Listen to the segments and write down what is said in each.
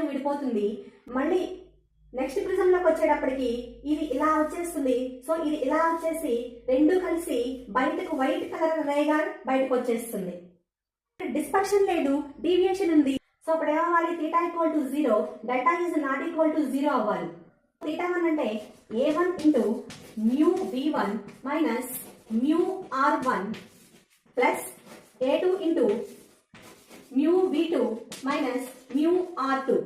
లోనే విడిపోతుంది. మళ్ళీ నెక్స్ట్ ప్రిజంలోకి వచ్చేటప్పటికి ఇది ఇలా వచ్చేస్తుంది. సో ఇది ఇలా వచ్చేసి రెండు కలిసి బయటకు వైట్ కలర్ రేగా బయటకు వచ్చేస్తుంది. డిస్పర్షన్ లేదు, డీవియేషన్ ఉంది. సో ఇప్పుడు ఏమవ్వాలి? θ = 0, delta is not equal to 0 అవ్వాలి. θ1 అంటే a1 into μv1 minus μr1 plus a2 into μv2 minus μr2.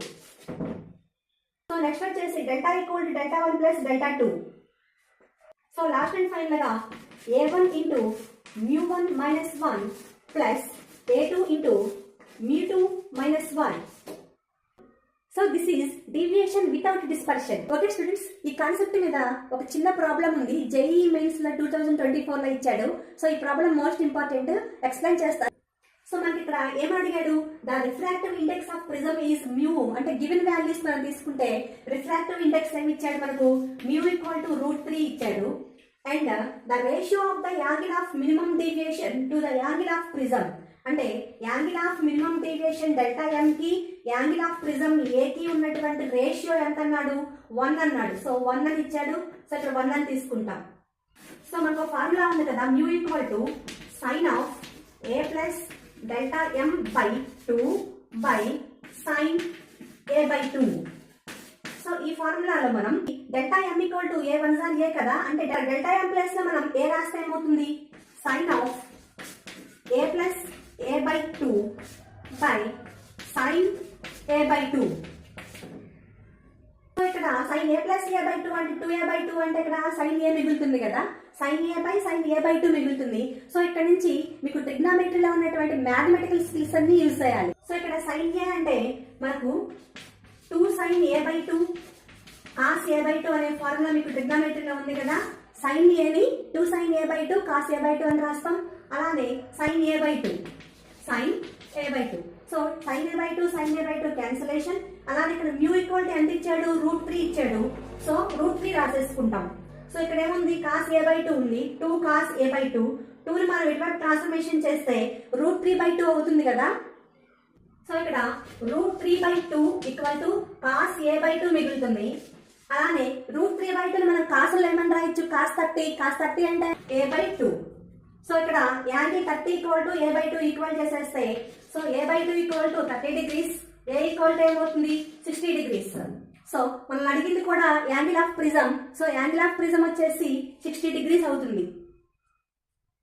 So next వచ్చేసి delta equal to delta one plus delta two. So last and final గా a1 into μ1 minus 1 plus a2 into μ2 minus 1. So this is deviation without dispersion. Okay students, ఈ concept మీద ఒక చిన్న problem ఉంది. JEE mains లో 2024 లో ఇచ్చాడు. సో ఈ ప్రాబ్లం మోస్ట్ ఇంపార్టెంట్, ఎక్స్ప్లెయిన్ చేస్తాను. సో మనకి ఇక్కడ ఏమని అడిగాడు? The refractive index of prism is mu. అంటే గివెన్ వాల్యూస్ మనం తీసుకుంటే రిఫ్రాక్టివ్ ఇండెక్స్ ఏమి ఇచ్చాడు మనకు? మ్యూ ఈక్వల్ టు √3 ఇచ్చాడు. And the ratio of the angle of minimum deviation to the angle of prism. అంటే angle of minimum deviation delta M కి angle of prism ఏ కి ఉన్నటువంటి రేషియో ఎంత అన్నాడు? 1 అన్నాడు. సో 1 అని ఇచ్చాడు. సో ఇక్కడ 1 అని తీసుకుంటాం. సో మనకు ఫార్ములా ఉంది కదా, mu equal to sine of A plus delta M by 2 by sine A by 2. So ఈ ఫార్ములాలో మనం delta M equal to A 1 A కదా, అంటే డెల్టా ఎం ప్లస్ లో మనం ఏ రాస్తే ఏమవుతుంది? Sine of A plus A by 2 by sine A by 2. So ఇక్కడ sine A plus A by 2 అంటే 2a బై 2 అంటే ఇక్కడ సైన్ ఏ మిగులుతుంది కదా, sine A by sine A by 2 మిగులుతుంది. సో ఇక్కడ నుంచి మీకు ట్రిగ్నామెట్రీలో ఉన్నటువంటి మ్యాథమెటికల్ స్కిల్స్ అన్ని యూజ్ చేయాలి. సో ఇక్కడ సైన్ ఏ అంటే మనకు 2 sine A by 2 cos A by 2 అనే ఫార్ములా మీకు ట్రిగ్నామెట్రీలో ఉంది కదా. సైన్ ఏని 2 sine A by 2 cos A by 2 అని రాస్తాం. అలానే sine A by 2 sine A by 2. So sine A by 2 sine A by 2 cancellation. అలానే ఇక్కడ మ్యూ ఈక్వల్ టు ఎంత ఇచ్చాడు? √3 ఇచ్చాడు. సో √3 రాసేసుకుంటాం. సో ఇక్కడ ఏముంది? కాస్ ఏ బై 2 ఉంది, 2 కాస్ ఏ బై 2. 2ని మనం ఇటువంటి ట్రాన్స్ఫర్మేషన్ చేస్తే √3/2 అవుతుంది కదా. సో ఇక్కడ √3/2 equal to cos A by 2 మిగులుతుంది. అలానే √3/2 మనం కాసులు ఏమని రాయొచ్చు? కాస్ 30. కాస్ 30 అంటే ఏ బై 2. సో ఇక్కడ angle 30 equal to A by 2 equal చేసేస్తే so A by 2 equal to 30 degrees, A equal to ఏమవుతుంది? 60 డిగ్రీస్. సో మనం అడిగింది కూడా angle of prism. So angle of prism వచ్చేసి 60 డిగ్రీస్ అవుతుంది.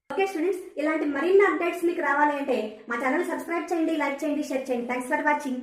ఓకే స్టూడెంట్స్, ఇలాంటి మరిన్ని అప్డేట్స్ మీకు రావాలి అంటే మా ఛానల్ సబ్స్క్రైబ్ చేయండి, లైక్ చేయండి, షేర్ చేయండి. Thanks for watching.